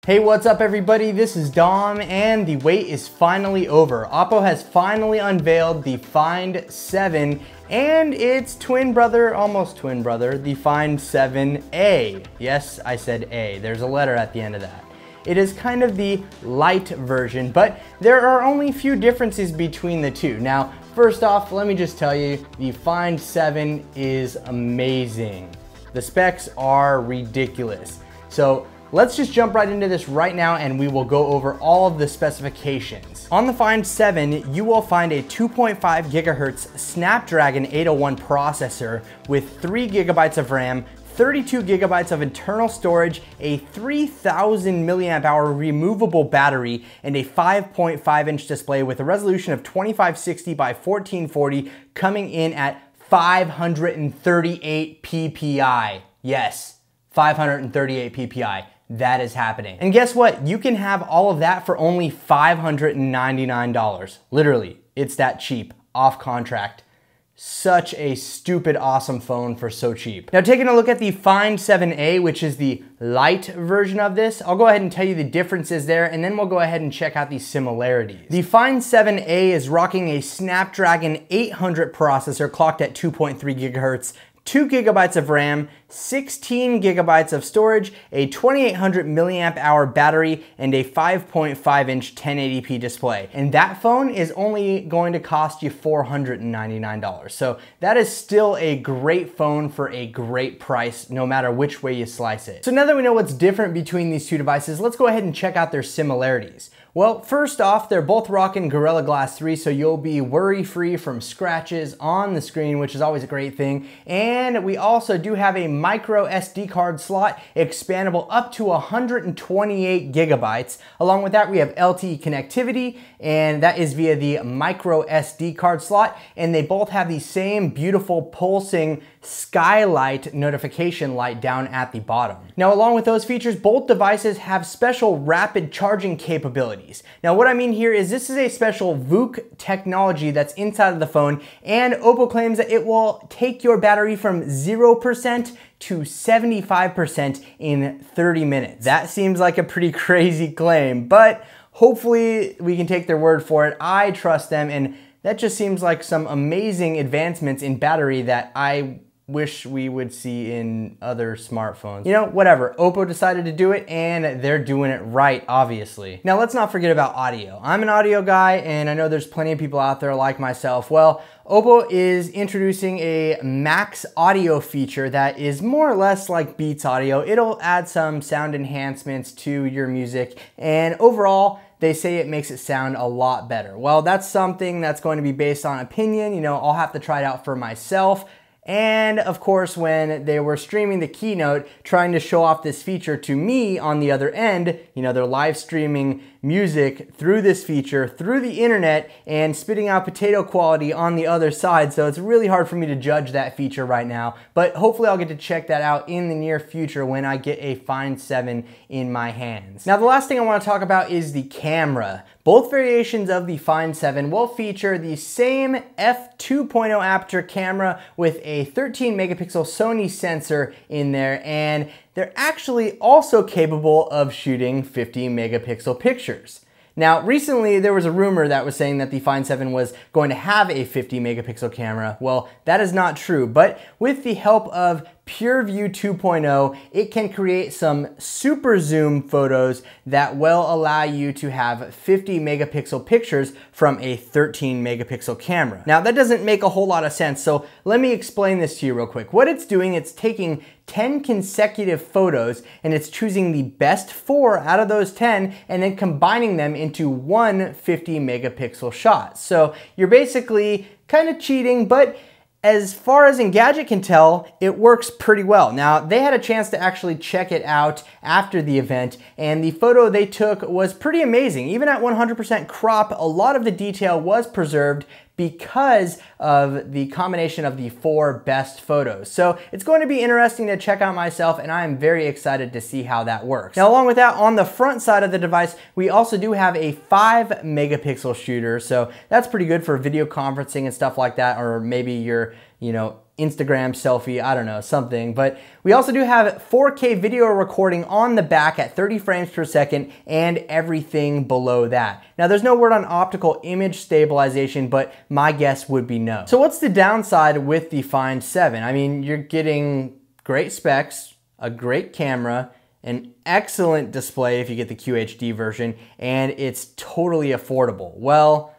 Hey, what's up everybody? This is Dom and the wait is finally over. Oppo has finally unveiled the Find 7 and its twin brother, almost twin brother, the Find 7A. Yes, I said A. There's a letter at the end of that. It is kind of the light version, but there are only a few differences between the two. Now, first off, let me just tell you, the Find 7 is amazing. The specs are ridiculous. So let's just jump right into this right now and we will go over all of the specifications. On the Find 7, you will find a 2.5 gigahertz Snapdragon 801 processor with 3 gigabytes of RAM, 32 gigabytes of internal storage, a 3000 milliamp hour removable battery, and a 5.5 inch display with a resolution of 2560 by 1440 coming in at 538 ppi. Yes, 538 ppi. That is happening. And guess what? You can have all of that for only $599. Literally, it's that cheap, off contract. Such a stupid awesome phone for so cheap. Now taking a look at the Find 7A, which is the light version of this, I'll go ahead and tell you the differences there and then we'll go ahead and check out the similarities. The Find 7A is rocking a Snapdragon 800 processor clocked at 2.3 gigahertz, 2 gigabytes of RAM, 16 gigabytes of storage, a 2800 milliamp hour battery, and a 5.5 inch 1080p display. And that phone is only going to cost you $499. So that is still a great phone for a great price, no matter which way you slice it. So now that we know what's different between these two devices, let's go ahead and check out their similarities. Well, first off, they're both rocking Gorilla Glass 3, so you'll be worry-free from scratches on the screen, which is always a great thing. And we also do have a micro SD card slot, expandable up to 128 gigabytes. Along with that, we have LTE connectivity, and that is via the micro SD card slot. And they both have the same beautiful pulsing skylight notification light down at the bottom. Now, along with those features, both devices have special rapid charging capabilities. Now, what I mean here is this is a special VOOC technology that's inside of the phone, and Oppo claims that it will take your battery from 0% to 75% in 30 minutes. That seems like a pretty crazy claim, but hopefully we can take their word for it. I trust them, and that just seems like some amazing advancements in battery that I wish we would see in other smartphones. You know, whatever. Oppo decided to do it and they're doing it right, obviously. Now let's not forget about audio. I'm an audio guy and I know there's plenty of people out there like myself. Well, Oppo is introducing a max audio feature that is more or less like Beats Audio. It'll add some sound enhancements to your music, and overall, they say it makes it sound a lot better. Well, that's something that's going to be based on opinion. You know, I'll have to try it out for myself. And of course, when they were streaming the keynote, trying to show off this feature to me on the other end, you know, they're live streaming music through this feature, through the internet, and spitting out potato quality on the other side. So it's really hard for me to judge that feature right now, but hopefully I'll get to check that out in the near future when I get a Find 7 in my hands. Now, the last thing I want to talk about is the camera. Both variations of the Find 7 will feature the same f2.0 aperture camera with a 13 megapixel Sony sensor in there, and they're actually also capable of shooting 50 megapixel pictures. Now, recently there was a rumor that was saying that the Find 7 was going to have a 50 megapixel camera. Well, that is not true, but with the help of PureView 2.0, it can create some super zoom photos that will allow you to have 50 megapixel pictures from a 13 megapixel camera. Now, that doesn't make a whole lot of sense, so let me explain this to you real quick. What it's doing, it's taking 10 consecutive photos and it's choosing the best 4 out of those 10 and then combining them into one 50 megapixel shot. So you're basically kind of cheating, but as far as Engadget can tell, it works pretty well. Now, they had a chance to actually check it out after the event, and the photo they took was pretty amazing. Even at 100% crop, a lot of the detail was preserved because of the combination of the 4 best photos. So it's going to be interesting to check out myself, and I am very excited to see how that works. Now, along with that, on the front side of the device, we also do have a 5 megapixel shooter. So that's pretty good for video conferencing and stuff like that, or maybe you're, you know, Instagram selfie, I don't know, something. But we also do have 4K video recording on the back at 30 frames per second and everything below that. Now there's no word on optical image stabilization, but my guess would be no. So what's the downside with the Find 7? I mean, you're getting great specs, a great camera, an excellent display if you get the QHD version, and it's totally affordable. Well,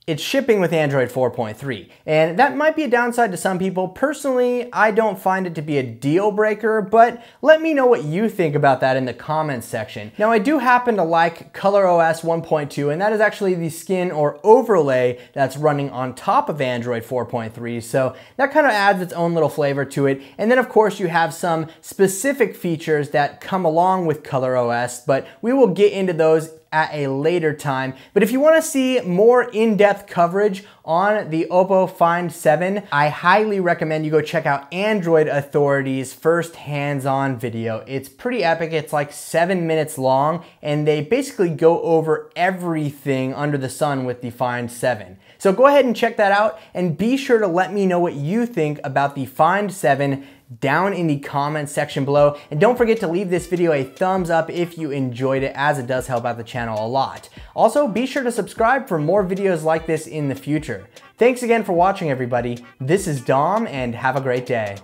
it's shipping with Android 4.3, and that might be a downside to some people. Personally, I don't find it to be a deal breaker, but let me know what you think about that in the comments section. Now, I do happen to like ColorOS 1.2, and that is actually the skin or overlay that's running on top of Android 4.3, so that kind of adds its own little flavor to it. And then, of course, you have some specific features that come along with ColorOS, but we will get into those at a later time. But if you want to see more in-depth coverage on the Oppo Find 7, I highly recommend you go check out Android Authority's first hands-on video. It's pretty epic. It's like 7 minutes long, and they basically go over everything under the sun with the Find 7. So go ahead and check that out, and be sure to let me know what you think about the Find 7 down in the comments section below. And don't forget to leave this video a thumbs up if you enjoyed it, as it does help out the channel a lot. Also, be sure to subscribe for more videos like this in the future. Thanks again for watching, everybody. This is Dom, and have a great day.